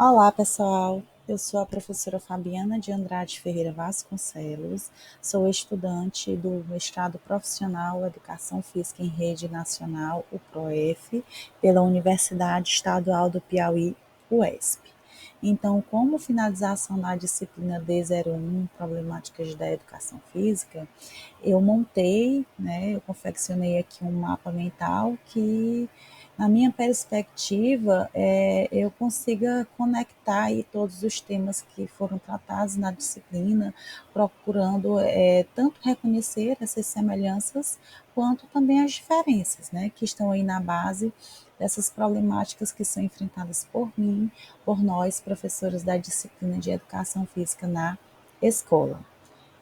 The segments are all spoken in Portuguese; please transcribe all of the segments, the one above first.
Olá, pessoal. Eu sou a professora Fabiana de Andrade Ferreira Vasconcelos, sou estudante do mestrado profissional Educação Física em Rede Nacional, o PROEF, pela Universidade Estadual do Piauí, UESP. Então, como finalização da disciplina D01, Problemáticas da Educação Física, eu montei, eu confeccionei aqui um mapa mental que, na minha perspectiva, eu consiga conectar aí todos os temas que foram tratados na disciplina, procurando tanto reconhecer essas semelhanças, quanto também as diferenças, que estão aí na base dessas problemáticas que são enfrentadas por mim, por nós, professores da disciplina de Educação Física na escola.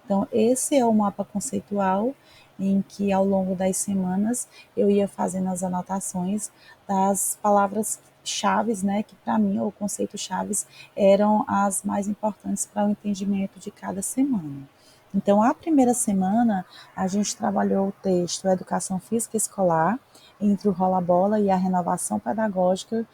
Então, esse é o mapa conceitual em que, ao longo das semanas, eu ia fazendo as anotações das palavras-chaves, que para mim, ou conceitos-chaves, eram as mais importantes para o entendimento de cada semana. Então, a primeira semana, a gente trabalhou o texto Educação Física Escolar, entre o rola-bola e a renovação pedagógica,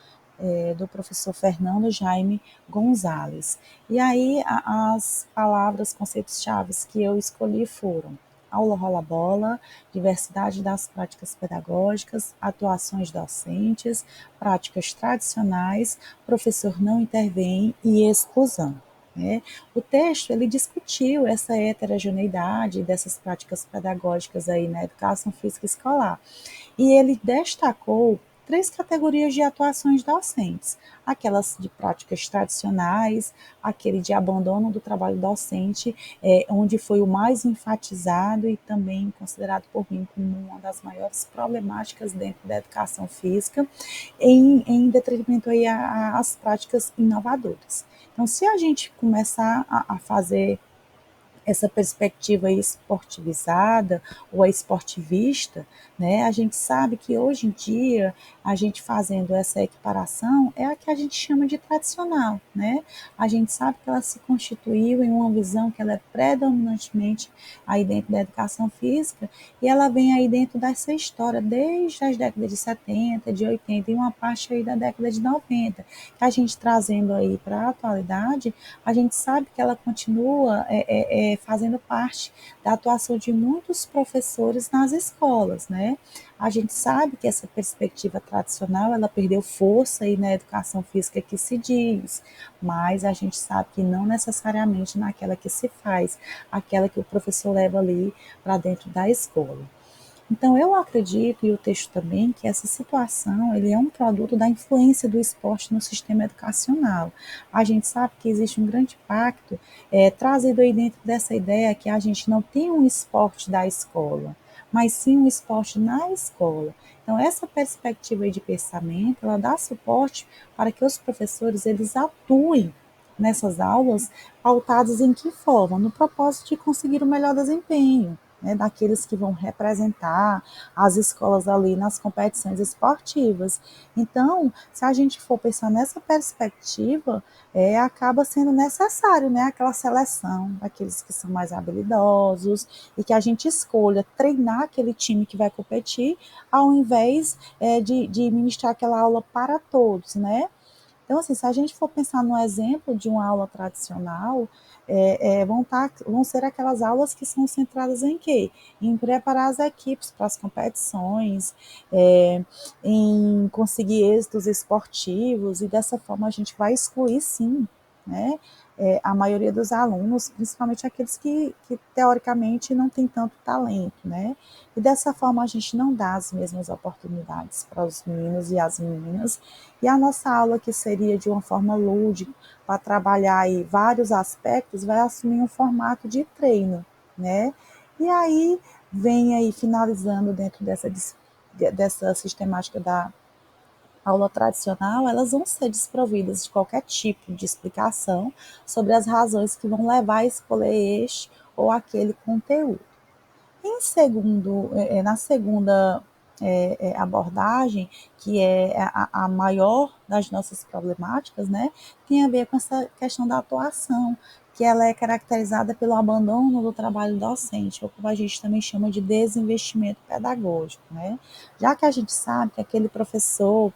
do professor Fernando Jaime Gonzalez. E aí as palavras, conceitos-chave que eu escolhi foram aula rola-bola, diversidade das práticas pedagógicas, atuações docentes, práticas tradicionais, professor não intervém e exclusão. O texto ele discutiu essa heterogeneidade dessas práticas pedagógicas aí na educação física escolar e ele destacou três categorias de atuações docentes: aquelas de práticas tradicionais, aquele de abandono do trabalho docente, onde foi o mais enfatizado e também considerado por mim como uma das maiores problemáticas dentro da educação física, em detrimento aí às práticas inovadoras. Então, se a gente começar a fazer essa perspectiva esportivizada ou esportivista, a gente sabe que hoje em dia, a gente fazendo essa equiparação, é a que a gente chama de tradicional, A gente sabe que ela se constituiu em uma visão que ela é predominantemente aí dentro da educação física, e ela vem aí dentro dessa história, desde as décadas de 70, de 80, e uma parte aí da década de 90, que a gente trazendo aí para a atualidade, a gente sabe que ela continua fazendo parte da atuação de muitos professores nas escolas, A gente sabe que essa perspectiva tradicional, ela perdeu força aí na educação física que se diz, mas a gente sabe que não necessariamente naquela que se faz, aquela que o professor leva ali para dentro da escola. Então, eu acredito, e o texto também, que essa situação ele é um produto da influência do esporte no sistema educacional. A gente sabe que existe um grande pacto trazido aí dentro dessa ideia que a gente não tem um esporte da escola, mas sim um esporte na escola. Então, essa perspectiva aí de pensamento, ela dá suporte para que os professores eles atuem nessas aulas pautadas em que forma? No propósito de conseguir o melhor desempenho, daqueles que vão representar as escolas ali nas competições esportivas. Então, se a gente for pensar nessa perspectiva, acaba sendo necessário, aquela seleção daqueles que são mais habilidosos e que a gente escolha treinar aquele time que vai competir, ao invés de ministrar aquela aula para todos, Então, assim, se a gente for pensar no exemplo de uma aula tradicional, vão ser aquelas aulas que são centradas em quê? Em preparar as equipes para as competições, em conseguir êxitos esportivos, e dessa forma a gente vai excluir, sim, a maioria dos alunos, principalmente aqueles que teoricamente não têm tanto talento, E dessa forma a gente não dá as mesmas oportunidades para os meninos e as meninas, e a nossa aula, que seria de uma forma lúdica, para trabalhar aí vários aspectos, vai assumir um formato de treino, E aí vem aí finalizando dentro dessa sistemática da aula tradicional, elas vão ser desprovidas de qualquer tipo de explicação sobre as razões que vão levar a escolher este ou aquele conteúdo. Na segunda abordagem, que é a maior das nossas problemáticas, né, tem a ver com essa questão da atuação, que ela é caracterizada pelo abandono do trabalho docente, ou como a gente também chama de desinvestimento pedagógico, né? Já que a gente sabe que aquele professor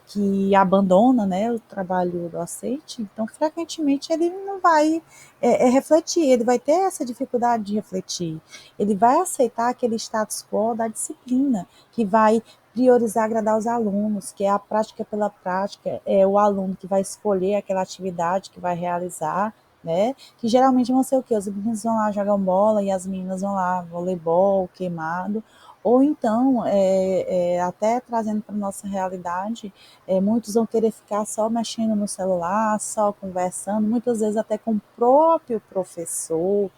que abandona, né, o trabalho docente, então frequentemente ele não vai refletir, ele vai ter essa dificuldade de refletir, ele vai aceitar aquele status quo da disciplina, que vai priorizar agradar os alunos, que é a prática pela prática, é o aluno que vai escolher aquela atividade que vai realizar, né? Que geralmente vão ser o quê? Os meninos vão lá jogar bola e as meninas vão lá voleibol, queimado, ou então, até trazendo para a nossa realidade, muitos vão querer ficar só mexendo no celular, só conversando, muitas vezes até com o próprio professor,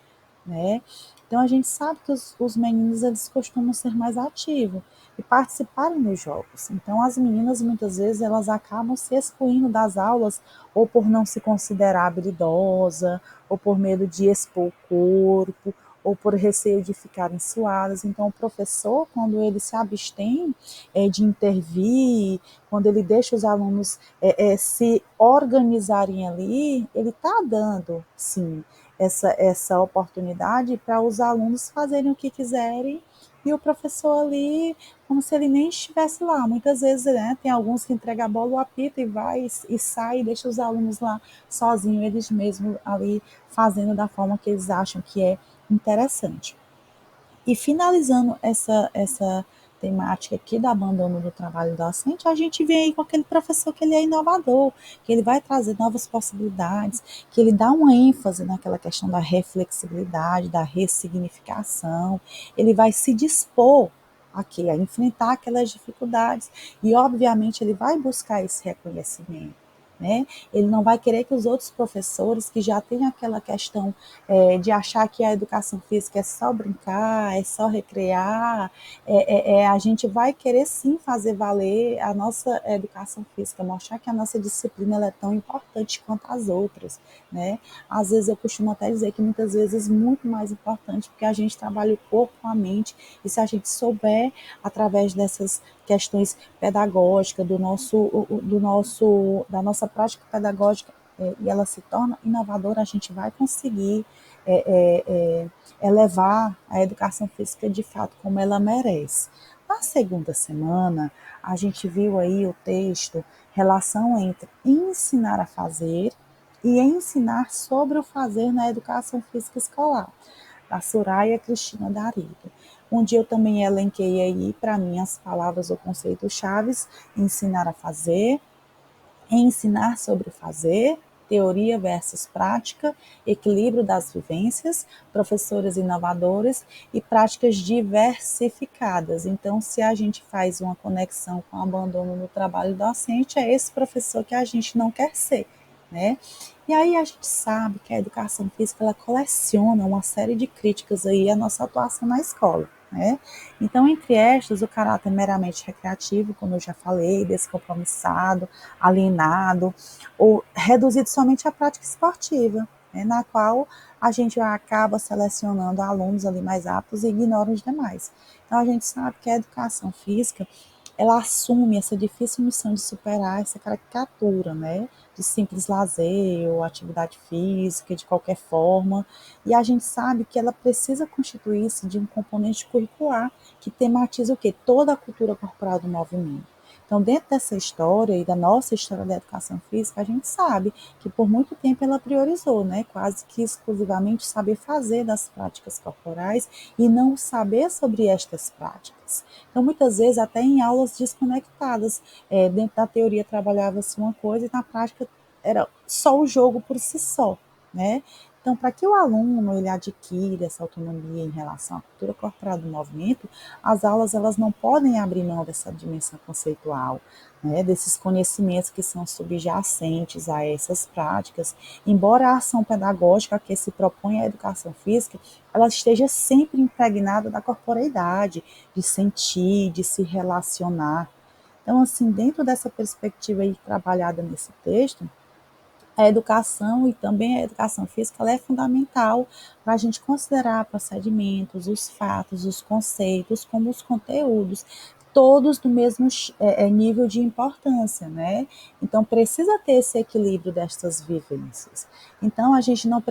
né? Então a gente sabe que os meninos eles costumam ser mais ativos e participarem dos jogos. Então as meninas muitas vezes elas acabam se excluindo das aulas ou por não se considerar habilidosa, ou por medo de expor o corpo, ou por receio de ficarem suadas. Então o professor, quando ele se abstém de intervir, quando ele deixa os alunos se organizarem ali, ele está dando, sim, essa oportunidade para os alunos fazerem o que quiserem e o professor ali, como se ele nem estivesse lá. Muitas vezes, né, tem alguns que entregam a bola, o apito e vai e sai e deixa os alunos lá sozinhos, eles mesmos ali fazendo da forma que eles acham que é interessante. E finalizando essa temática aqui do abandono do trabalho docente, a gente vem aí com aquele professor que ele é inovador, que ele vai trazer novas possibilidades, que ele dá uma ênfase naquela questão da reflexibilidade, da ressignificação, ele vai se dispor aqui a enfrentar aquelas dificuldades e, obviamente, ele vai buscar esse reconhecimento. Né? Ele não vai querer que os outros professores que já têm aquela questão de achar que a educação física é só brincar, é só recrear, a gente vai querer sim fazer valer a nossa educação física, mostrar que a nossa disciplina ela é tão importante quanto as outras, né? Às vezes eu costumo até dizer que muitas vezes muito mais importante, porque a gente trabalha o corpo com a mente, e se a gente souber, através dessas questões pedagógicas, da nossa prática pedagógica, e ela se torna inovadora, a gente vai conseguir elevar a educação física de fato como ela merece. Na segunda semana, a gente viu aí o texto relação entre ensinar a fazer e ensinar sobre o fazer na educação física escolar, da Soraya Cristina Darido, onde eu também elenquei aí para mim as palavras ou conceitos chaves: ensinar a fazer, ensinar sobre o fazer, teoria versus prática, equilíbrio das vivências, professores inovadores e práticas diversificadas. Então, se a gente faz uma conexão com o abandono no trabalho docente, é esse professor que a gente não quer ser, né? E aí a gente sabe que a educação física ela coleciona uma série de críticas aí à nossa atuação na escola, né? Então, entre estas, o caráter meramente recreativo, como eu já falei, descompromissado, alienado, ou reduzido somente à prática esportiva, né, na qual a gente acaba selecionando alunos ali mais aptos e ignora os demais. Então, a gente sabe que a educação física ela assume essa difícil missão de superar essa caricatura, né, de simples lazer ou atividade física de qualquer forma, e a gente sabe que ela precisa constituir-se de um componente curricular que tematiza o quê? Toda a cultura corporal do movimento. Então, dentro dessa história e da nossa história da educação física, a gente sabe que por muito tempo ela priorizou, né, quase que exclusivamente saber fazer das práticas corporais e não saber sobre estas práticas. Então, muitas vezes, até em aulas desconectadas, dentro da teoria trabalhava-se uma coisa e na prática era só o jogo por si só, né? Então, para que o aluno ele adquira essa autonomia em relação à cultura corporal do movimento, as aulas elas não podem abrir mão dessa dimensão conceitual, né, desses conhecimentos que são subjacentes a essas práticas, embora a ação pedagógica que se propõe à educação física, ela esteja sempre impregnada da corporeidade, de sentir, de se relacionar. Então, assim, dentro dessa perspectiva aí trabalhada nesse texto, a educação e também a educação física ela é fundamental para a gente considerar procedimentos, os fatos, os conceitos, como os conteúdos, todos no mesmo nível de importância, né? Então precisa ter esse equilíbrio destas vivências. Então a gente não,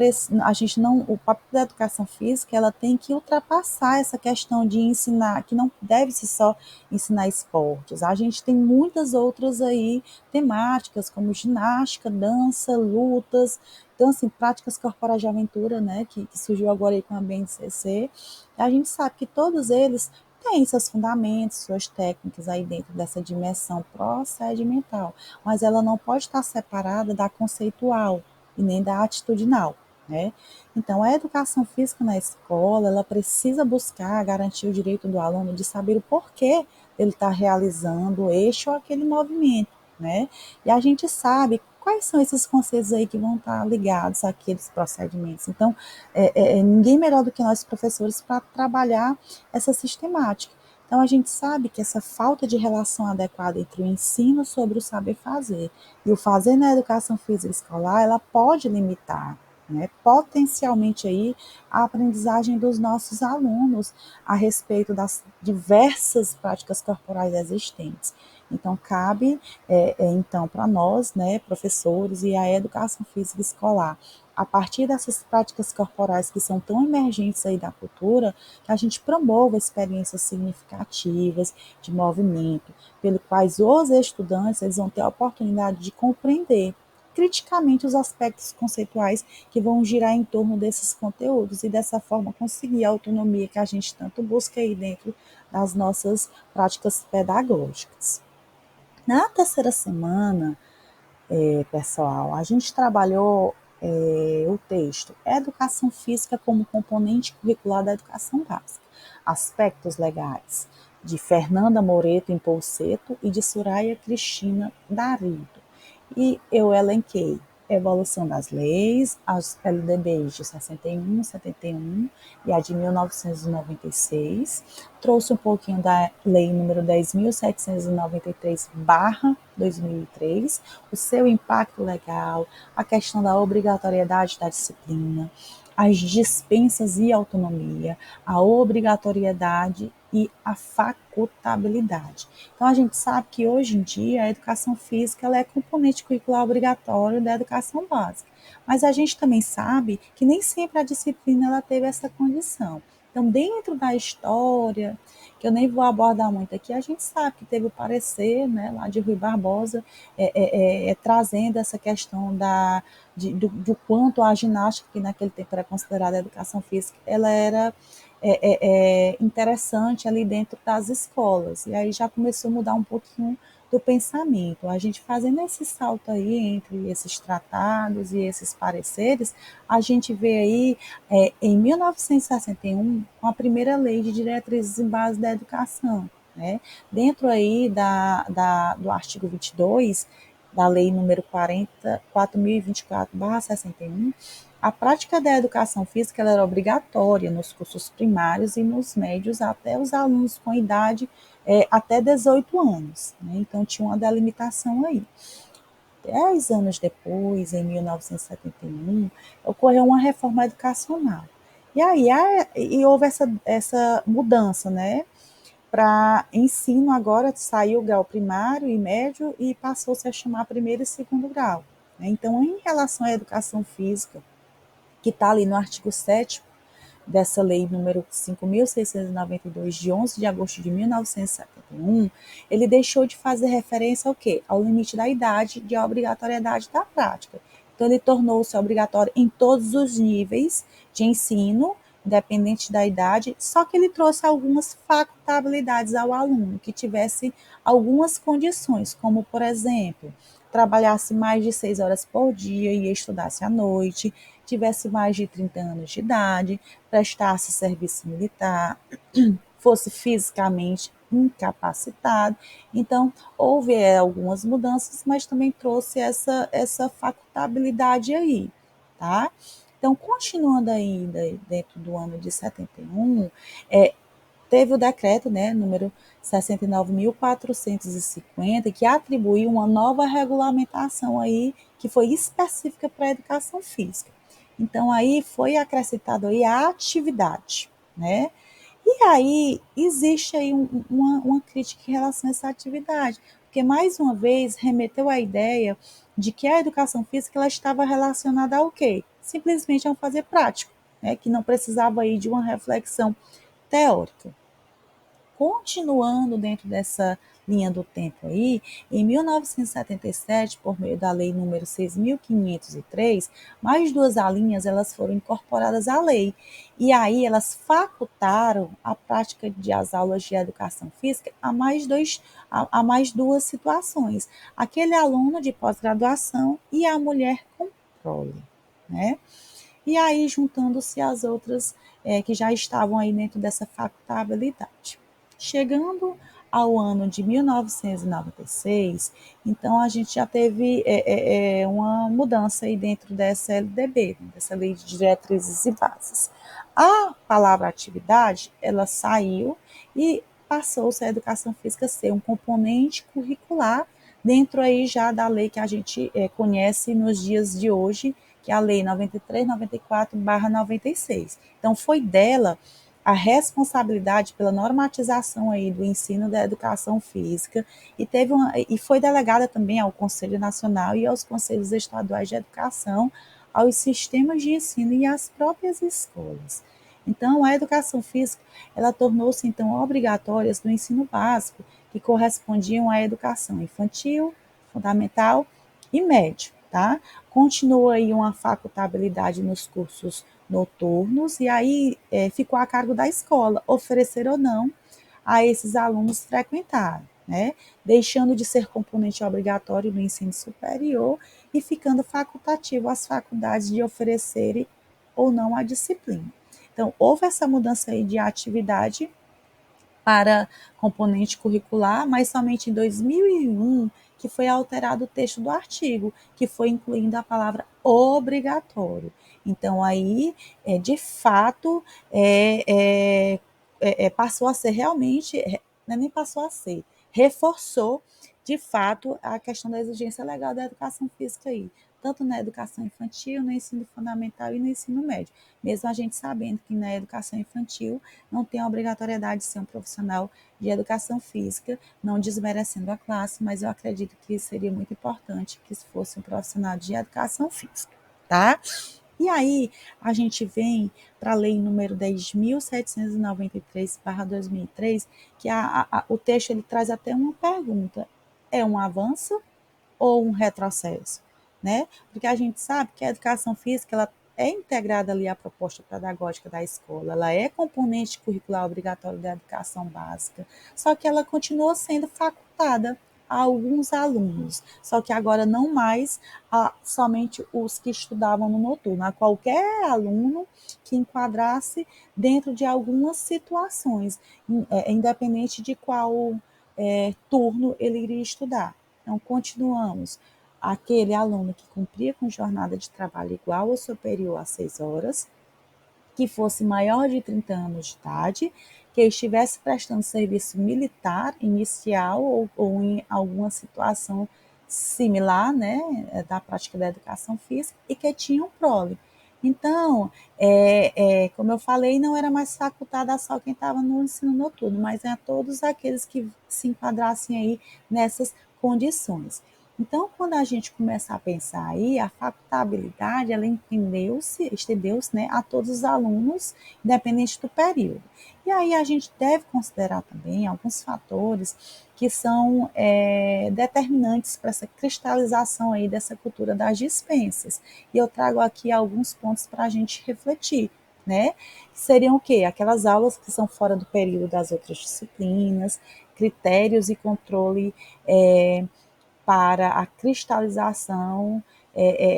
o papel da educação física, ela tem que ultrapassar essa questão de ensinar, que não deve se só ensinar esportes. A gente tem muitas outras aí temáticas, como ginástica, dança, lutas, então, assim, práticas corporais de aventura, né, que surgiu agora aí com a BNCC, a gente sabe que todos eles têm seus fundamentos, suas técnicas aí dentro dessa dimensão procedimental, mas ela não pode estar separada da conceitual e nem da atitudinal, né? Então, a educação física na escola, ela precisa buscar garantir o direito do aluno de saber o porquê ele está realizando este ou aquele movimento, né? E a gente sabe quais são esses conceitos aí que vão estar ligados àqueles procedimentos. Então, ninguém melhor do que nós professores para trabalhar essa sistemática. Então, a gente sabe que essa falta de relação adequada entre o ensino sobre o saber fazer e o fazer na educação física escolar, ela pode limitar, né, potencialmente aí a aprendizagem dos nossos alunos a respeito das diversas práticas corporais existentes. Então, cabe, então, para nós, né, professores e a educação física escolar, a partir dessas práticas corporais que são tão emergentes aí da cultura, que a gente promova experiências significativas de movimento, pelo quais os estudantes eles vão ter a oportunidade de compreender criticamente os aspectos conceituais que vão girar em torno desses conteúdos e dessa forma conseguir a autonomia que a gente tanto busca aí dentro das nossas práticas pedagógicas. Na terceira semana, pessoal, a gente trabalhou o texto Educação Física como componente curricular da educação básica, aspectos legais, de Fernanda Moreto Impolseto e de Soraya Cristina Darido. E eu elenquei evolução das leis, as LDBs de 61, 71 e a de 1996. Trouxe um pouquinho da lei número 10.793/2003, o seu impacto legal, a questão da obrigatoriedade da disciplina, as dispensas e autonomia, a obrigatoriedade e a facultabilidade. Então, a gente sabe que hoje em dia a educação física ela é componente curricular obrigatório da educação básica, mas a gente também sabe que nem sempre a disciplina ela teve essa condição. Então, dentro da história, que eu nem vou abordar muito aqui, a gente sabe que teve o parecer, né, lá de Rui Barbosa, trazendo essa questão do quanto a ginástica, que naquele tempo era considerada educação física, ela era interessante ali dentro das escolas. E aí já começou a mudar um pouquinho do pensamento. A gente fazendo esse salto aí entre esses tratados e esses pareceres, a gente vê aí, em 1961, com a primeira lei de diretrizes e bases da educação, né? Dentro aí do artigo 22, da lei número 4.024/61, a prática da educação física ela era obrigatória nos cursos primários e nos médios até os alunos com idade até 18 anos. Né? Então, tinha uma delimitação aí. 10 anos depois, em 1971, ocorreu uma reforma educacional. E aí houve essa mudança, né? Para ensino, agora saiu o grau primário e médio e passou-se a chamar primeiro e segundo grau. Né? Então, em relação à educação física, que está ali no artigo 7º dessa lei número 5.692, de 11 de agosto de 1971, ele deixou de fazer referência ao quê? Ao limite da idade de obrigatoriedade da prática. Então, ele tornou-se obrigatório em todos os níveis de ensino, independente da idade, só que ele trouxe algumas facultabilidades ao aluno, que tivesse algumas condições, como, por exemplo, trabalhasse mais de 6 horas por dia e estudasse à noite, tivesse mais de 30 anos de idade, prestasse serviço militar, fosse fisicamente incapacitado. Então, houve algumas mudanças, mas também trouxe essa facultabilidade aí, tá? Então, continuando ainda dentro do ano de 71, teve o decreto, né, número 69.450, que atribuiu uma nova regulamentação aí, que foi específica para a educação física. Então, aí foi acrescentado aí a atividade, né? E aí, existe aí uma crítica em relação a essa atividade, porque, mais uma vez, remeteu à ideia de que a educação física ela estava relacionada ao quê? Simplesmente a um fazer prático, né? Que não precisava aí de uma reflexão teórica. Continuando dentro dessa linha do tempo aí, em 1977, por meio da lei número 6.503, mais duas alíneas elas foram incorporadas à lei. E aí elas facultaram a prática de as aulas de educação física a mais duas situações. Aquele aluno de pós-graduação e a mulher com prole, né? E aí juntando-se as outras que já estavam aí dentro dessa facultabilidade. Chegando ao ano de 1996, então a gente já teve uma mudança aí dentro dessa LDB, dessa Lei de Diretrizes e Bases. A palavra atividade, ela saiu e passou-se a educação física a ser um componente curricular dentro aí já da lei que a gente conhece nos dias de hoje, que é a Lei 93, 94/96. Então, foi dela a responsabilidade pela normatização aí do ensino da educação física e foi delegada também ao Conselho Nacional e aos Conselhos Estaduais de Educação, aos sistemas de ensino e às próprias escolas. Então, a educação física, ela tornou-se então obrigatória no ensino básico, que correspondiam à educação infantil, fundamental e médio, tá? Continua aí uma facultabilidade nos cursos noturnos, e aí ficou a cargo da escola oferecer ou não a esses alunos frequentar, né? Deixando de ser componente obrigatório do ensino superior e ficando facultativo às faculdades de oferecerem ou não a disciplina. Então, houve essa mudança aí de atividade para componente curricular, mas somente em 2001 que foi alterado o texto do artigo, que foi incluindo a palavra obrigatório. Então, aí, de fato, passou a ser realmente, nem passou a ser, reforçou, de fato, a questão da exigência legal da educação física aí, tanto na educação infantil, no ensino fundamental e no ensino médio. Mesmo a gente sabendo que na educação infantil não tem a obrigatoriedade de ser um profissional de educação física, não desmerecendo a classe, mas eu acredito que seria muito importante que fosse um profissional de educação física, tá? E aí, a gente vem para a lei número 10.793/2003, que o texto ele traz até uma pergunta: é um avanço ou um retrocesso, né? Porque a gente sabe que a educação física ela é integrada ali à proposta pedagógica da escola, ela é componente curricular obrigatório da educação básica, só que ela continua sendo facultada a alguns alunos, só que agora não mais somente os que estudavam no noturno, a qualquer aluno que enquadrasse dentro de algumas situações, independente de qual turno ele iria estudar. Então, continuamos. Aquele aluno que cumpria com jornada de trabalho igual ou superior a 6 horas, que fosse maior de 30 anos de idade, que estivesse prestando serviço militar inicial ou em alguma situação similar, né, da prática da educação física, e que tinha um prole. Então, como eu falei, não era mais facultada só quem estava no ensino noturno, mas a todos aqueles que se enquadrassem aí nessas condições. Então, quando a gente começa a pensar aí, a facultabilidade, ela estendeu-se, né, a todos os alunos, independente do período. E aí a gente deve considerar também alguns fatores que são determinantes para essa cristalização aí dessa cultura das dispensas. E eu trago aqui alguns pontos para a gente refletir, né? Seriam o quê? Aquelas aulas que são fora do período das outras disciplinas, critérios e controle para a cristalização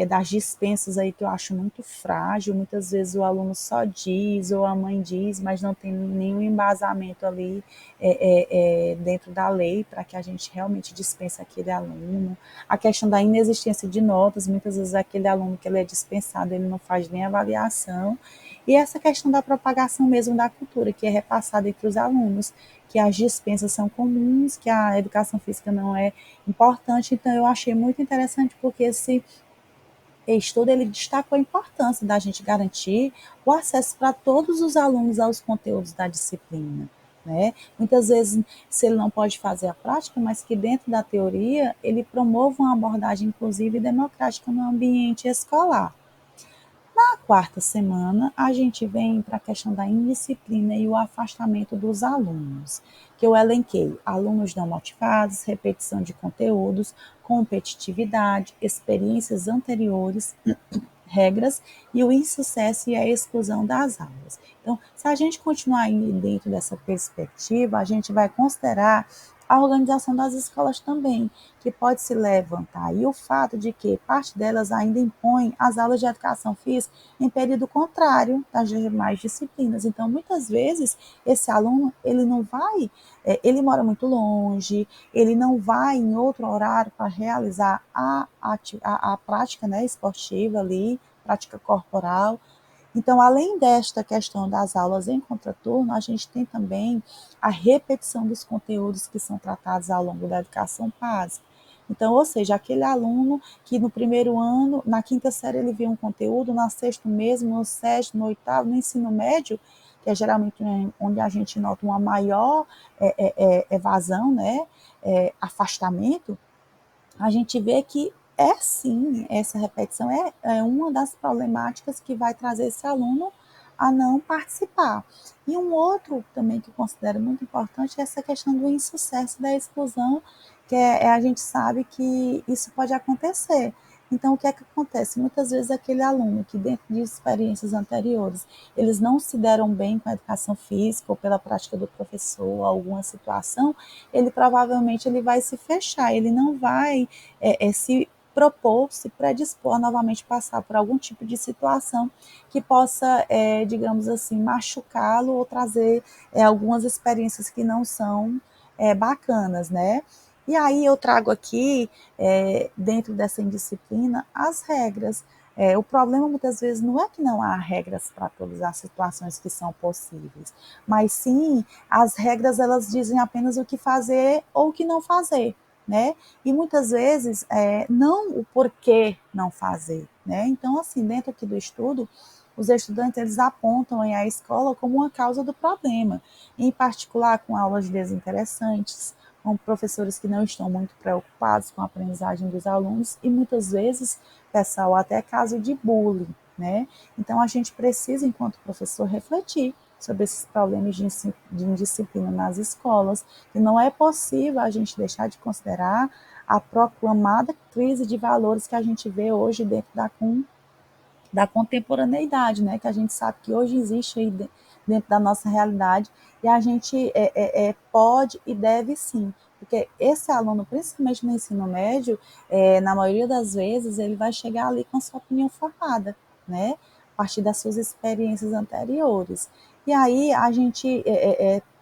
das dispensas aí que eu acho muito frágil. Muitas vezes o aluno só diz ou a mãe diz, mas não tem nenhum embasamento ali dentro da lei para que a gente realmente dispense aquele aluno. A questão da inexistência de notas, muitas vezes aquele aluno que ele é dispensado, ele não faz nem avaliação. E essa questão da propagação mesmo da cultura, que é repassada entre os alunos, que as dispensas são comuns, que a educação física não é importante. Então, eu achei muito interessante porque estudo ele destacou a importância da gente garantir o acesso para todos os alunos aos conteúdos da disciplina. Né? Muitas vezes, se ele não pode fazer a prática, mas que dentro da teoria ele promova uma abordagem inclusiva e democrática no ambiente escolar. Na quarta semana, a gente vem para a questão da indisciplina e o afastamento dos alunos, que eu elenquei: alunos não motivados, repetição de conteúdos, competitividade, experiências anteriores, regras e o insucesso e a exclusão das aulas. Então, se a gente continuar indo dentro dessa perspectiva, a gente vai considerar a organização das escolas também, que pode se levantar, e o fato de que parte delas ainda impõe as aulas de educação física em período contrário das demais disciplinas. Então, muitas vezes, esse aluno, ele não vai, ele mora muito longe, ele não vai em outro horário para realizar a prática, né, esportiva ali, prática corporal. Então, além desta questão das aulas em contraturno, a gente tem também a repetição dos conteúdos que são tratados ao longo da educação básica. Então, ou seja, aquele aluno que no primeiro ano, na quinta série, ele vê um conteúdo, na sexta mesmo, no sétimo, no oitavo, no ensino médio, que é geralmente onde a gente nota uma maior evasão, né, afastamento, a gente vê que é sim, essa repetição é uma das problemáticas que vai trazer esse aluno a não participar. E um outro também que eu considero muito importante é essa questão do insucesso, da exclusão, que a gente sabe que isso pode acontecer. Então, o que é que acontece? Muitas vezes aquele aluno que dentro de experiências anteriores, eles não se deram bem com a educação física ou pela prática do professor, alguma situação, ele provavelmente ele vai se fechar, ele não vai se propor, se predispor a novamente passar por algum tipo de situação que possa, digamos assim, machucá-lo ou trazer algumas experiências que não são bacanas, né? E aí eu trago aqui, dentro dessa indisciplina, as regras. O problema muitas vezes não é que não há regras para todas as situações que são possíveis, mas sim as regras elas dizem apenas o que fazer ou o que não fazer, né? E muitas vezes não o porquê não fazer, né? Então assim dentro aqui do estudo os estudantes eles apontam a escola como uma causa do problema, em particular com aulas desinteressantes, com professores que não estão muito preocupados com a aprendizagem dos alunos e muitas vezes, pessoal, até caso de bullying, né? Então a gente precisa, enquanto professor, refletir sobre esses problemas de indisciplina nas escolas, e não é possível a gente deixar de considerar a proclamada crise de valores que a gente vê hoje dentro da contemporaneidade, né? Que a gente sabe que hoje existe aí dentro da nossa realidade e a gente pode e deve sim, porque esse aluno, principalmente no ensino médio, na maioria das vezes ele vai chegar ali com a sua opinião formada, né? A partir das suas experiências anteriores. E aí a gente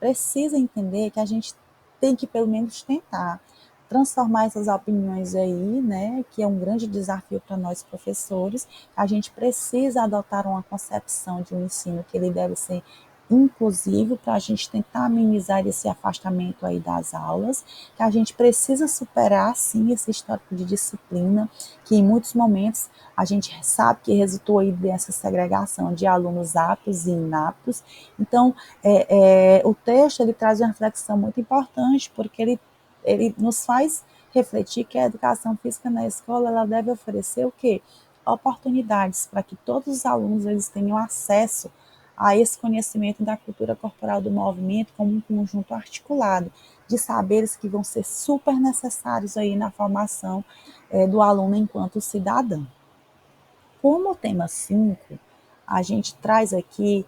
precisa entender que a gente tem que pelo menos tentar transformar essas opiniões aí, né, que é um grande desafio para nós professores. A gente precisa adotar uma concepção de um ensino que ele deve ser inclusivo para a gente tentar amenizar esse afastamento aí das aulas, que a gente precisa superar sim esse histórico de disciplina, que em muitos momentos a gente sabe que resultou aí dessa segregação de alunos aptos e inaptos. Então, o texto ele traz uma reflexão muito importante, porque ele nos faz refletir que a educação física na escola ela deve oferecer o quê? Oportunidades para que todos os alunos eles tenham acesso a esse conhecimento da cultura corporal do movimento como um conjunto articulado de saberes que vão ser super necessários aí na formação do aluno enquanto cidadão. Como tema 5, a gente traz aqui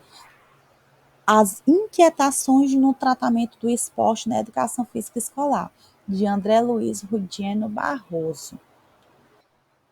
as inquietações no tratamento do esporte na educação física escolar, de André Luiz Rudieno Barroso.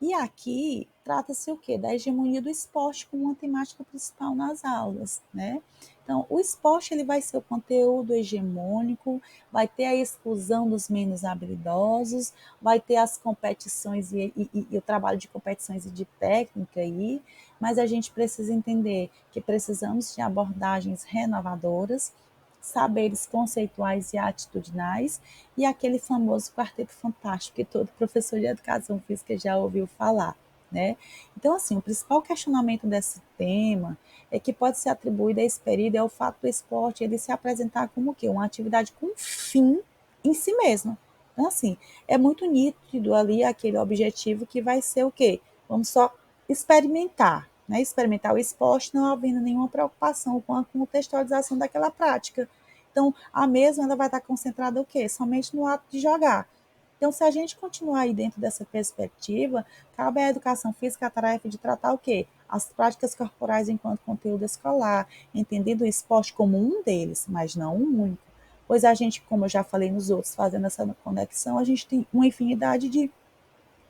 E aqui trata-se o quê? Da hegemonia do esporte como uma temática principal nas aulas, né? Então, o esporte ele vai ser o conteúdo hegemônico, vai ter a exclusão dos menos habilidosos, vai ter as competições e o trabalho de competições e de técnica aí, mas a gente precisa entender que precisamos de abordagens renovadoras, saberes conceituais e atitudinais, e aquele famoso quarteto fantástico que todo professor de educação física já ouviu falar, né? Então, assim, o principal questionamento desse tema é que pode ser atribuído a esse período é o fato do esporte ele se apresentar como o quê? Uma atividade com fim em si mesma. Então, assim, é muito nítido ali aquele objetivo que vai ser o quê? Vamos só experimentar, né? Experimentar o esporte não havendo nenhuma preocupação com a contextualização daquela prática. Então, a mesma ela vai estar concentrada o quê? Somente no ato de jogar. Então, se a gente continuar aí dentro dessa perspectiva, cabe à educação física a tarefa de tratar o quê? As práticas corporais enquanto conteúdo escolar, entendido o esporte como um deles, mas não um único. Pois a gente, como eu já falei nos outros, fazendo essa conexão, a gente tem uma infinidade de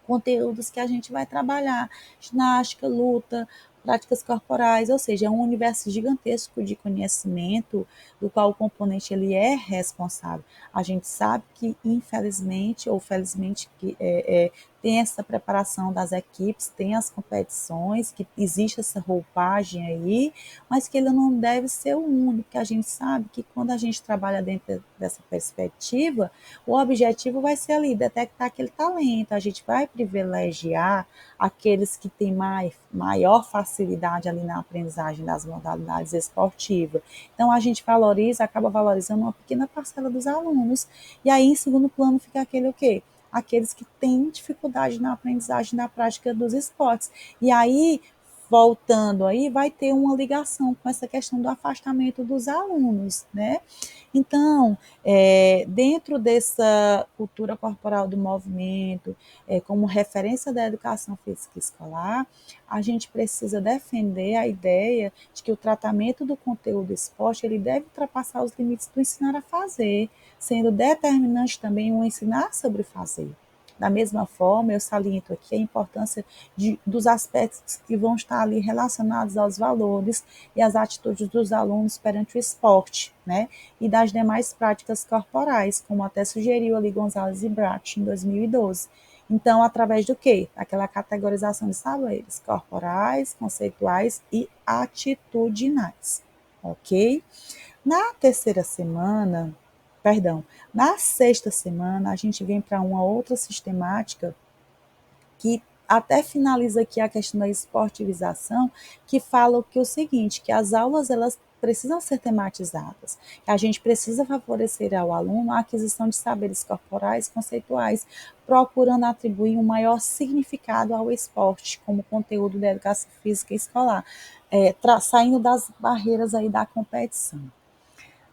conteúdos que a gente vai trabalhar, ginástica, luta, práticas corporais, ou seja, é um universo gigantesco de conhecimento do qual o componente ele é responsável. A gente sabe que, infelizmente ou felizmente, tem essa preparação das equipes, tem as competições, que existe essa roupagem aí, mas que ele não deve ser o único, porque a gente sabe que quando a gente trabalha dentro dessa perspectiva, o objetivo vai ser ali, detectar aquele talento, a gente vai privilegiar aqueles que têm maior facilidade ali na aprendizagem das modalidades esportivas. Então, a gente valoriza, acaba valorizando uma pequena parcela dos alunos, e aí, em segundo plano, fica aquele o quê? Aqueles que têm dificuldade na aprendizagem da prática dos esportes. E aí, voltando aí, vai ter uma ligação com essa questão do afastamento dos alunos, né? Então, dentro dessa cultura corporal do movimento, como referência da educação física escolar, a gente precisa defender a ideia de que o tratamento do conteúdo esporte ele deve ultrapassar os limites do ensinar a fazer, sendo determinante também o ensinar sobre fazer. Da mesma forma, eu saliento aqui a importância dos aspectos que vão estar ali relacionados aos valores e às atitudes dos alunos perante o esporte, né? E das demais práticas corporais, como até sugeriu ali Gonzalez e Bracht em 2012. Então, através do quê? Aquela categorização de saberes corporais, conceituais e atitudinais, ok? Na terceira semana, perdão, na sexta semana, a gente vem para uma outra sistemática que até finaliza aqui a questão da esportivização, que fala que o seguinte, que as aulas elas precisam ser tematizadas, que a gente precisa favorecer ao aluno a aquisição de saberes corporais conceituais, procurando atribuir um maior significado ao esporte como conteúdo da educação física escolar, saindo das barreiras aí da competição.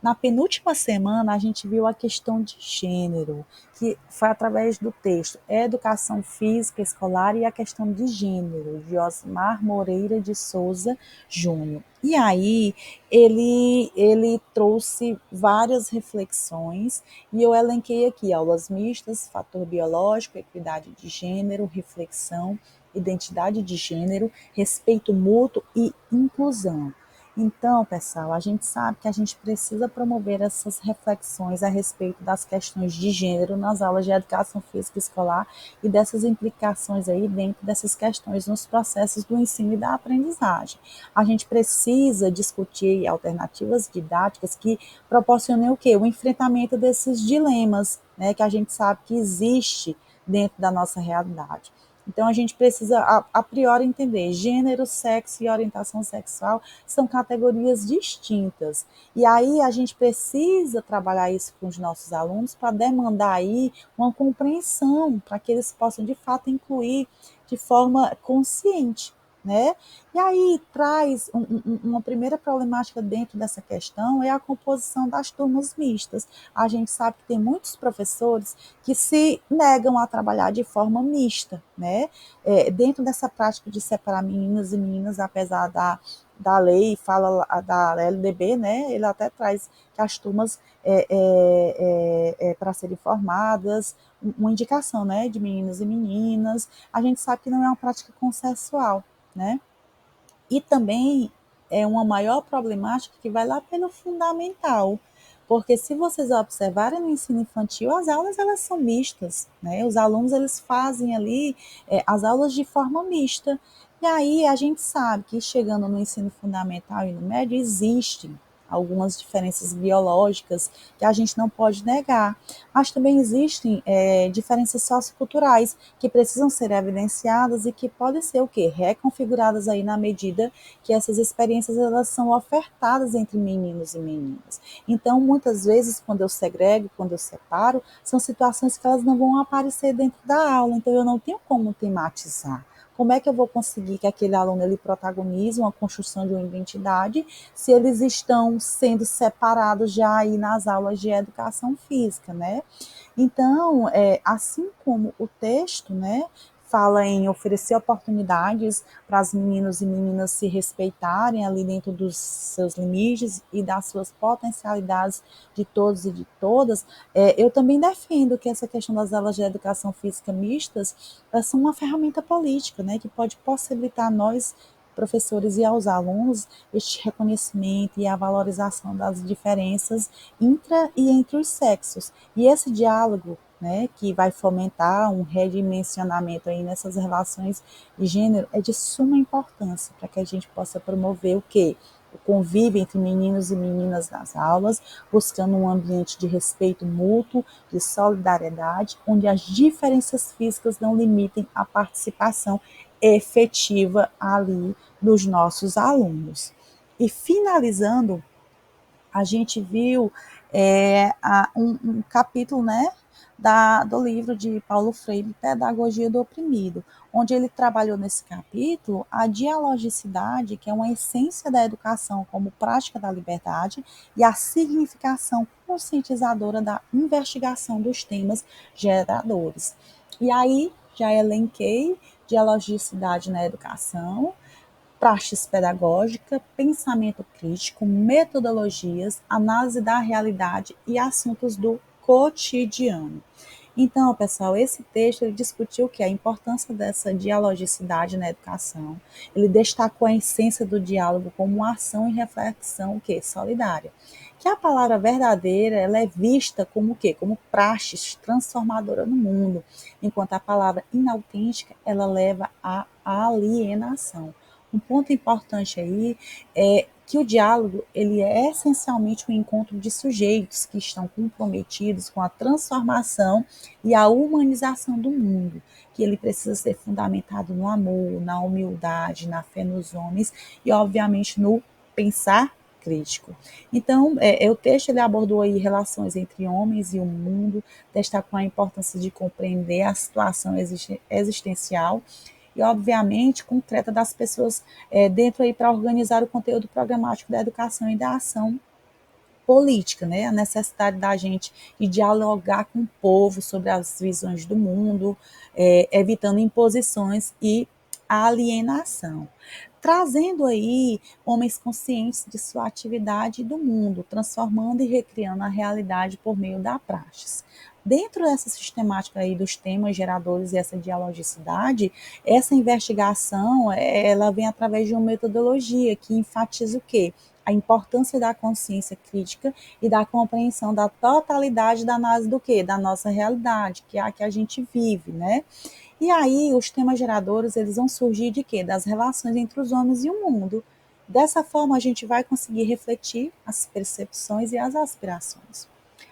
Na penúltima semana, a gente viu a questão de gênero, que foi através do texto Educação Física Escolar e a questão de gênero, de Osmar Moreira de Souza Júnior. E aí, ele trouxe várias reflexões, e eu elenquei aqui aulas mistas, fator biológico, equidade de gênero, reflexão, identidade de gênero, respeito mútuo e inclusão. Então, pessoal, a gente sabe que a gente precisa promover essas reflexões a respeito das questões de gênero nas aulas de educação física escolar e dessas implicações aí dentro dessas questões nos processos do ensino e da aprendizagem. A gente precisa discutir alternativas didáticas que proporcionem o quê? O enfrentamento desses dilemas, né, que a gente sabe que existe dentro da nossa realidade. Então, a gente precisa, a priori, entender gênero, sexo e orientação sexual são categorias distintas. E aí, a gente precisa trabalhar isso com os nossos alunos para demandar aí uma compreensão, para que eles possam, de fato, incluir de forma consciente, né? E aí traz uma primeira problemática dentro dessa questão é a composição das turmas mistas. A gente sabe que tem muitos professores que se negam a trabalhar de forma mista, né? Dentro dessa prática de separar meninas e meninas, apesar da lei, fala da LDB, né? Ele até traz que as turmas para serem formadas, uma indicação, né, de meninos e meninas. A gente sabe que não é uma prática consensual, né? E também é uma maior problemática que vai lá pelo fundamental, porque se vocês observarem no ensino infantil, as aulas elas são mistas, né? Os alunos eles fazem ali as aulas de forma mista. E aí a gente sabe que chegando no ensino fundamental e no médio existem algumas diferenças biológicas que a gente não pode negar, mas também existem diferenças socioculturais que precisam ser evidenciadas e que podem ser o quê? Reconfiguradas aí na medida que essas experiências elas são ofertadas entre meninos e meninas. Então, muitas vezes, quando eu segrego, quando eu separo, são situações que elas não vão aparecer dentro da aula, então eu não tenho como tematizar. Como é que eu vou conseguir que aquele aluno ele protagonize uma construção de uma identidade se eles estão sendo separados já aí nas aulas de educação física, né? Então, assim como o texto, né, fala em oferecer oportunidades para as meninos e meninas se respeitarem ali dentro dos seus limites e das suas potencialidades de todos e de todas, eu também defendo que essa questão das aulas de educação física mistas são uma ferramenta política, né, que pode possibilitar nós professores e aos alunos este reconhecimento e a valorização das diferenças intra e entre os sexos. E esse diálogo, né, que vai fomentar um redimensionamento aí nessas relações de gênero, é de suma importância para que a gente possa promover o quê? O convívio entre meninos e meninas nas aulas, buscando um ambiente de respeito mútuo, de solidariedade, onde as diferenças físicas não limitem a participação efetiva ali dos nossos alunos. E finalizando, a gente viu um capítulo, né, do livro de Paulo Freire, Pedagogia do Oprimido, onde ele trabalhou nesse capítulo a dialogicidade, que é uma essência da educação como prática da liberdade, e a significação conscientizadora da investigação dos temas geradores. E aí já elenquei dialogicidade na educação, praxis pedagógica, pensamento crítico, metodologias, análise da realidade e assuntos do cotidiano. Então, pessoal, esse texto ele discutiu o que? A importância dessa dialogicidade na educação. Ele destacou a essência do diálogo como uma ação e reflexão o quê? Solidária. Que a palavra verdadeira ela é vista como o quê? Como praxis transformadora no mundo, enquanto a palavra inautêntica ela leva à alienação. Um ponto importante aí é que o diálogo ele é essencialmente um encontro de sujeitos que estão comprometidos com a transformação e a humanização do mundo, que ele precisa ser fundamentado no amor, na humildade, na fé nos homens e, obviamente, no pensar crítico. Então, o texto ele abordou aí relações entre homens e o mundo, destacou a importância de compreender a situação existencial e, obviamente, concreta das pessoas dentro aí para organizar o conteúdo programático da educação e da ação política, né? A necessidade da gente de dialogar com o povo sobre as visões do mundo, evitando imposições e alienação. Trazendo aí homens conscientes de sua atividade e do mundo, transformando e recriando a realidade por meio da praxis. Dentro dessa sistemática aí dos temas geradores e essa dialogicidade, essa investigação ela vem através de uma metodologia que enfatiza o quê? A importância da consciência crítica e da compreensão da totalidade da análise do quê? Da nossa realidade, que é a que a gente vive, né? E aí os temas geradores, eles vão surgir de quê? Das relações entre os homens e o mundo. Dessa forma, a gente vai conseguir refletir as percepções e as aspirações.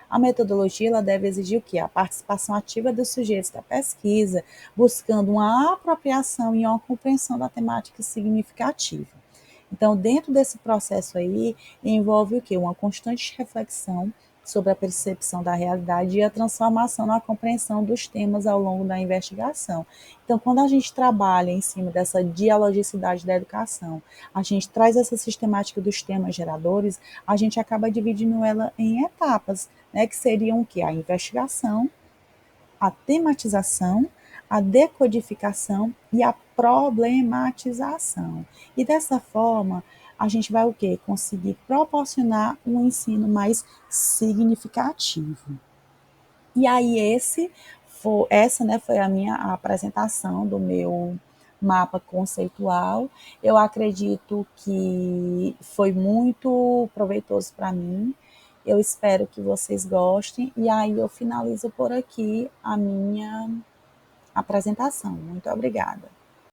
A metodologia ela deve exigir o quê? A participação ativa dos sujeitos da pesquisa, buscando uma apropriação e uma compreensão da temática significativa. Então, dentro desse processo aí, envolve o quê? Uma constante reflexão sobre a percepção da realidade e a transformação na compreensão dos temas ao longo da investigação. Então, quando a gente trabalha em cima dessa dialogicidade da educação, a gente traz essa sistemática dos temas geradores, a gente acaba dividindo ela em etapas, né, que seriam o quê? A investigação, a tematização, a decodificação e a problematização. E dessa forma, a gente vai o quê? Conseguir proporcionar um ensino mais significativo. E aí essa, né, foi a minha apresentação do meu mapa conceitual. Eu acredito que foi muito proveitoso para mim. Eu espero que vocês gostem. E aí eu finalizo por aqui a minha apresentação. Muito obrigada.